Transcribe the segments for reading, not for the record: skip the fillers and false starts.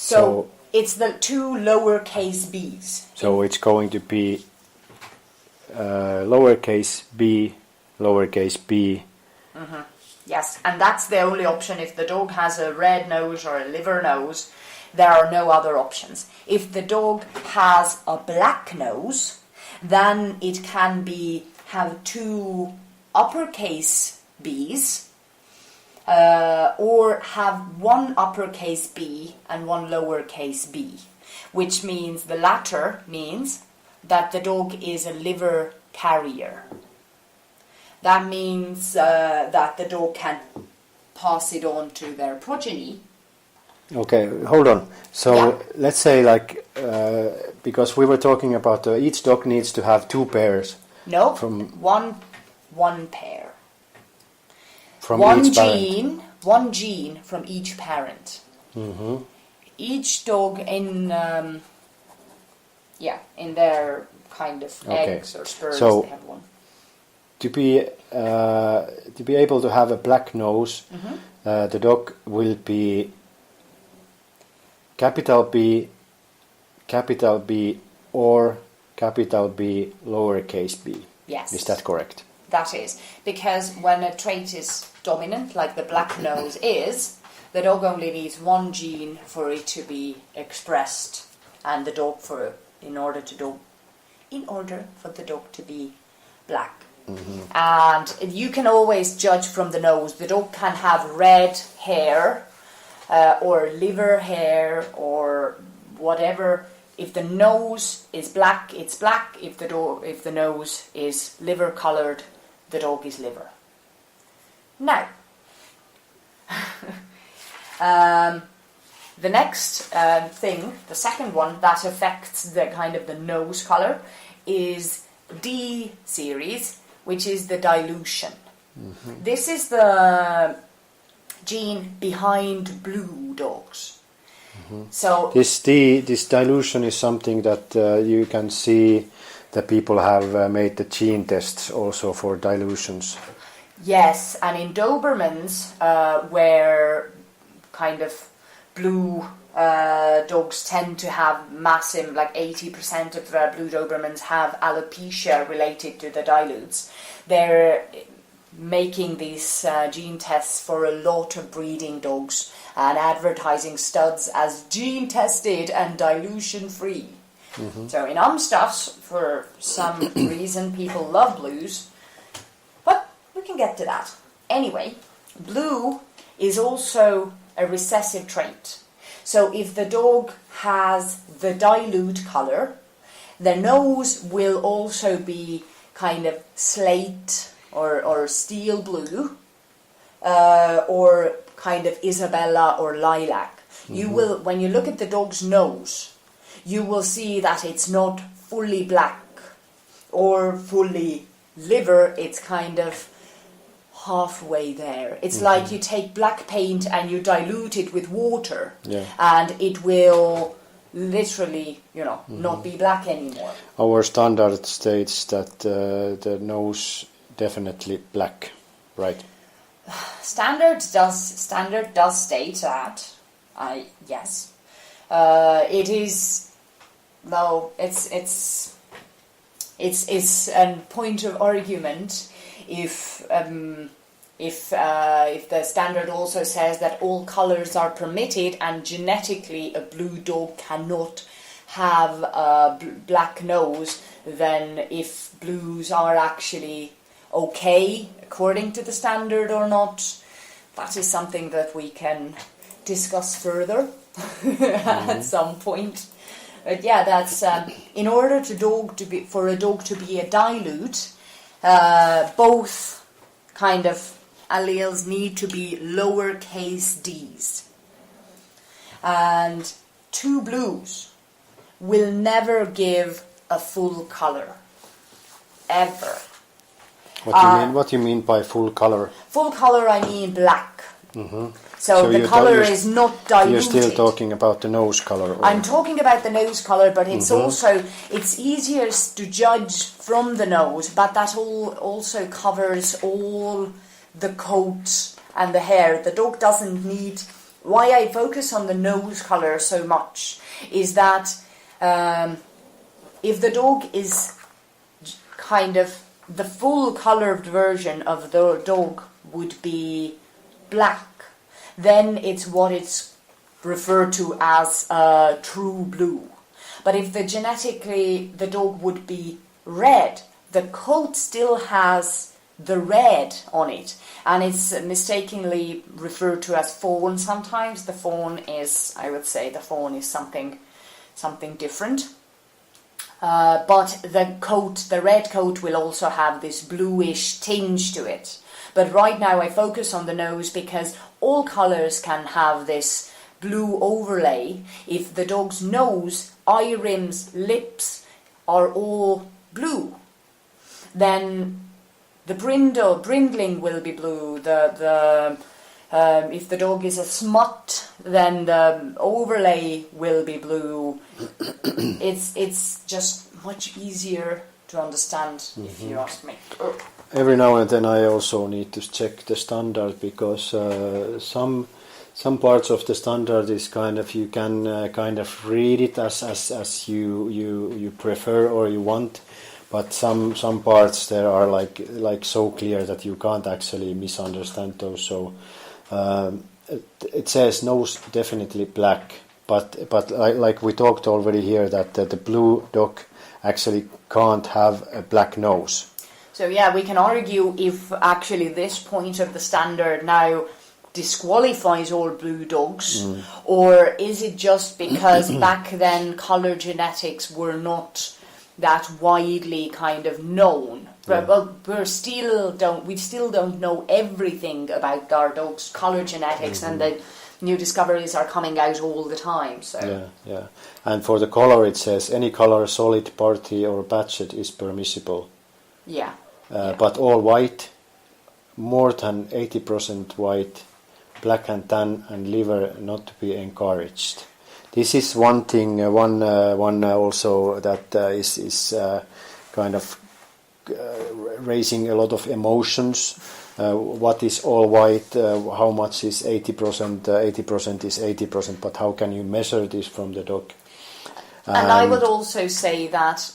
So it's the two lowercase b's. So it's going to be lowercase b, lowercase b. Mm-hmm. Yes, and that's the only option. If the dog has a red nose or a liver nose, there are no other options. If the dog has a black nose, then it can have two uppercase B's, or have one uppercase B and one lowercase b, which means the latter means that the dog is a liver carrier. That means that the dog can pass it on to their progeny. Okay, hold on. So let's say because we were talking about each dog needs to have two pairs. No, one pair. From one each gene, one gene from each parent. Mm-hmm. Each dog in their kind of eggs or spurs, they have one. To be able to have a black nose, the dog will be capital B, or capital B, lowercase b. Yes. Is that correct? That is, because when a trait is dominant, like the black nose is, the dog only needs one gene for it to be expressed, and in order for the dog to be black. Mm-hmm. And you can always judge from the nose. The dog can have red hair or liver hair or whatever. If the nose is black, it's black. If the nose is liver colored, the dog is liver. Now, the next thing, the second one that affects the kind of the nose color, is D series, which is the dilution. Mm-hmm. This is the gene behind blue dogs. Mm-hmm. So this dilution is something that you can see that people have made the gene tests also for dilutions. Yes, and in Dobermans, where kind of blue dogs tend to have massive, like 80% of blue Dobermans have alopecia related to the dilutes. They're making these gene tests for a lot of breeding dogs and advertising studs as gene tested and dilution free. Mm-hmm. So in Amstaffs, for some reason, people love blues, but we can get to that. Anyway, blue is also a recessive trait. So if the dog has the dilute color, the nose will also be kind of slate or steel blue, or kind of Isabella or lilac. Mm-hmm. You will, when you look at the dog's nose, you will see that it's not fully black or fully liver. It's kind of halfway there. It's mm-hmm. like you take black paint and you dilute it with water, and it will literally, mm-hmm. not be black anymore. Our standard states that the nose definitely black, right? Standard does state that. Yes. It is. No, it's a point of argument if the standard also says that all colors are permitted and genetically a blue dog cannot have a black nose, then if blues are actually okay according to the standard or not, that is something that we can discuss further at some point. But yeah, that's in order for a dog to be a dilute, both kind of alleles need to be lowercase d's. And two blues will never give a full color, ever. What do you mean by full color? Full color, I mean black. Mm-hmm. So the color is not diluted. You're still talking about the nose color? Or? I'm talking about the nose color, but it's mm-hmm. also, it's easier to judge from the nose, but that also covers all the coat and the hair. The dog doesn't need why I focus on the nose color so much is that if the dog is kind of the full colored version of the dog would be black, then it's what it's referred to as true blue. But if genetically the dog would be red, the coat still has the red on it, and it's mistakenly referred to as fawn sometimes. The fawn is, I would say, something different. But the red coat will also have this bluish tinge to it. But right now I focus on the nose because all colors can have this blue overlay. If the dog's nose, eye rims, lips are all blue, then the brindling will be blue. If the dog is a smut, then the overlay will be blue. It's just much easier to understand, if you ask me. Every now and then I also need to check the standard, because some parts of the standard is kind of, you can kind of read it as you prefer or you want, but some parts there are like so clear that you can't actually misunderstand those. So it says nose definitely black, but like we talked already here, that the blue dog actually can't have a black nose. So yeah, we can argue if actually this point of the standard now disqualifies all blue dogs, or is it just because back then color genetics were not that widely kind of known? Yeah. Well, we still don't know everything about our dogs' color genetics, and the new discoveries are coming out all the time. So yeah. And for the color, it says any color, solid, party, or patched is permissible. Yeah. But all white, more than 80% white, black and tan and liver not to be encouraged. This is one thing. One also that is kind of raising a lot of emotions. What is all white? How much is 80%? 80% is 80%. But how can you measure this from the dog? And I would also say that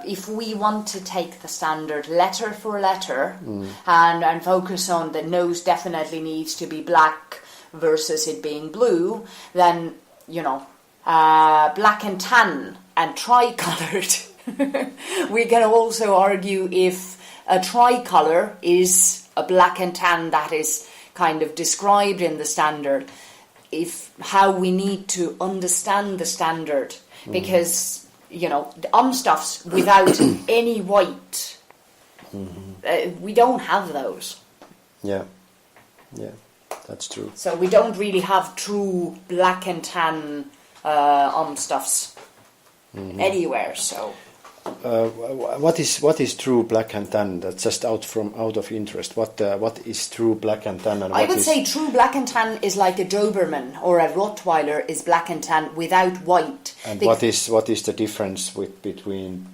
if we want to take the standard letter for letter and focus on the nose definitely needs to be black versus it being blue, then, black and tan and tricolored. We can also argue if a tricolor is a black and tan that is kind of described in the standard, how we need to understand the standard, because the Amstaffs without any white, we don't have those. Yeah, that's true. So we don't really have true black and tan Amstaffs anywhere. So what is true black and tan? That's just out of interest. What is true black and tan? And I would say true black and tan is like a Doberman or a Rottweiler is black and tan without white. And what is the difference between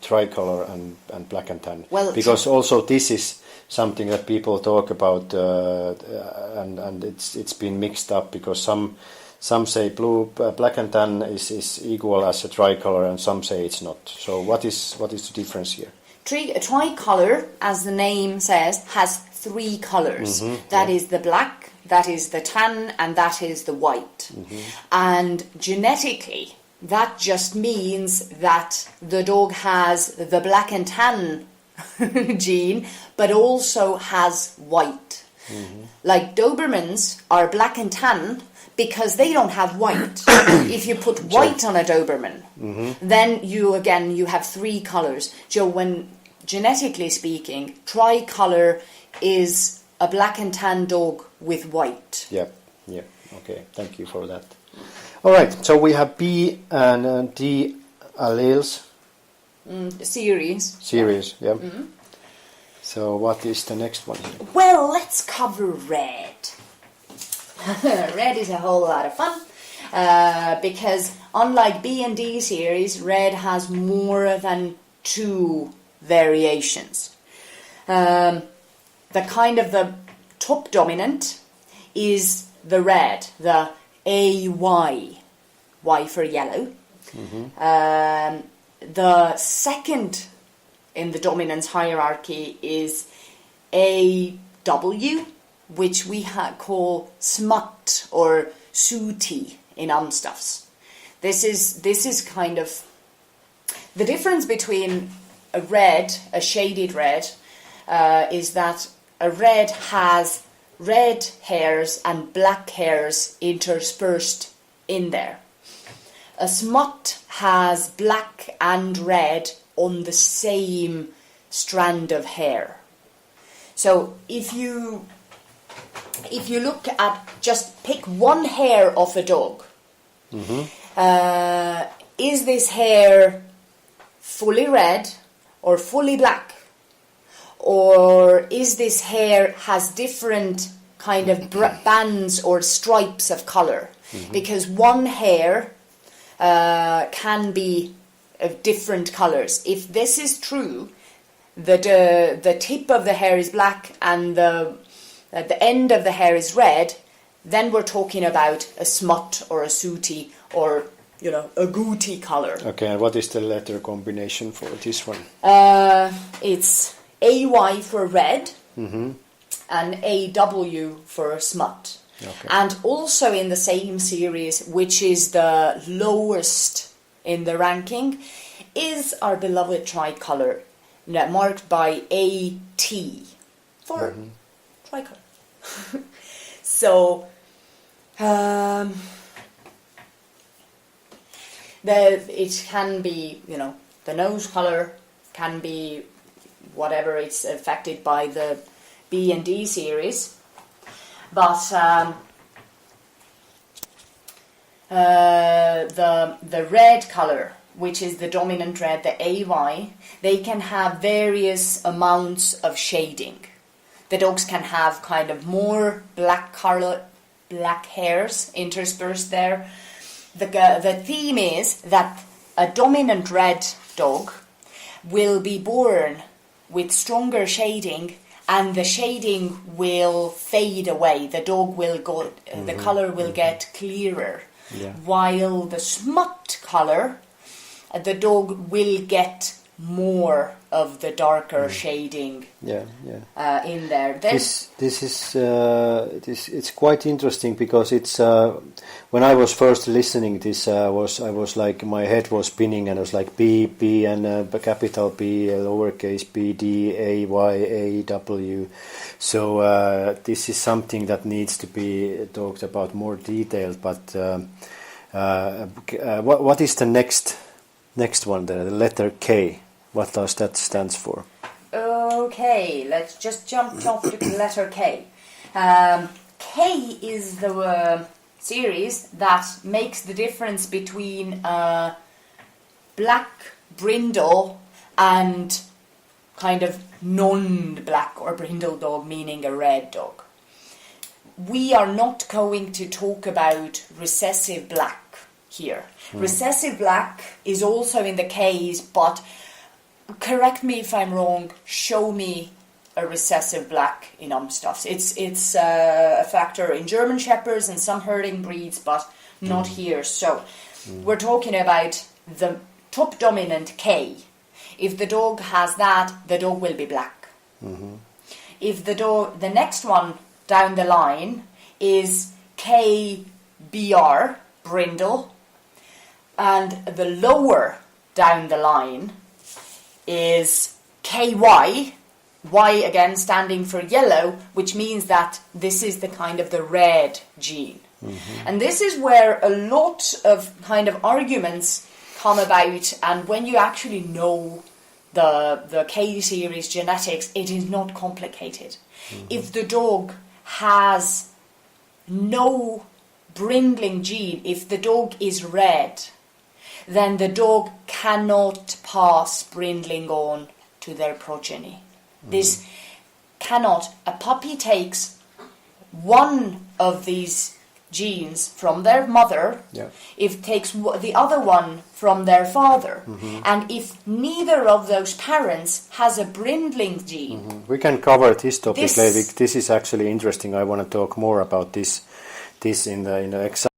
tricolor and black and tan? Well, because also this is something that people talk about, and it's been mixed up, because some say black and tan is equal as a tricolor, and some say it's not. So what is the difference here? A tricolor, as the name says, has three colors. That is the black, that is the tan, and that is the white. And genetically, that just means that the dog has the black and tan gene, but also has white. Like Dobermans are black and tan because they don't have white. If you put white on a Doberman, then you have three colors. So when genetically speaking, tricolor is a black and tan dog with white. Yeah. Okay, thank you for that. All right, so we have B and D alleles. Series, yeah. So what is the next one here? Well, let's cover red. Red is a whole lot of fun, because unlike B and D series, red has more than two variations. The top dominant is the red, the AY, Y for yellow. The second in the dominance hierarchy is AW, which we call smut or sooty in Amstaffs. This is kind of the difference between a shaded red, is that a red has red hairs and black hairs interspersed in there. A smut has black and red on the same strand of hair. So if you look at, just pick one hair off a dog, is this hair fully red or fully black? Or is this hair has different kind of bands or stripes of color? Because one hair can be of different colors. If this is true, the tip of the hair is black and the end of the hair is red, then we're talking about a smut or a sooty or a gooty color. Okay, and what is the letter combination for this one? It's AY for red and AW for smut. Okay. And also in the same series, which is the lowest in the ranking, is our beloved tricolor, marked by AT for tricolor. So it can be, the nose color can be whatever, it's affected by the B and D series, but the red color, which is the dominant red, the AY, they can have various amounts of shading. The dogs can have kind of more black hairs interspersed there. The theme is that a dominant red dog will be born with stronger shading, and the shading will fade away. The dog will go, the color will get clearer. Yeah. While the smut color, the dog will get more of the darker shading in there. This is it's quite interesting because it's when I was first listening this I was like, my head was spinning and I was like B and capital B, lowercase b, D, A, Y, A, W. So this is something that needs to be talked about more detailed. But what is the next one there? The letter K. What does that stands for? Okay, let's just jump off to letter K. K is the series that makes the difference between a black brindle and kind of non-black or brindle dog, meaning a red dog. We are not going to talk about recessive black here. Recessive black is also in the Ks, but correct me if I'm wrong, show me a recessive black in Amstaffs. It's a factor in German Shepherds and some herding breeds, but not here. So we're talking about the top dominant K. If the dog has that, the dog will be black. If the next one down the line is KBR, brindle, and the lower down the line is KY, Y again standing for yellow, which means that this is the kind of the red gene. And this is where a lot of kind of arguments come about, and when you actually know the K series genetics, it is not complicated. If the dog has no brindling gene, if the dog is red, then the dog cannot pass brindling on to their progeny. This cannot. A puppy takes one of these genes from their mother, Yeah. if it takes the other one from their father, and if neither of those parents has a brindling gene. We can cover this topic This- later. This is actually interesting. I want to talk more about this in the exam.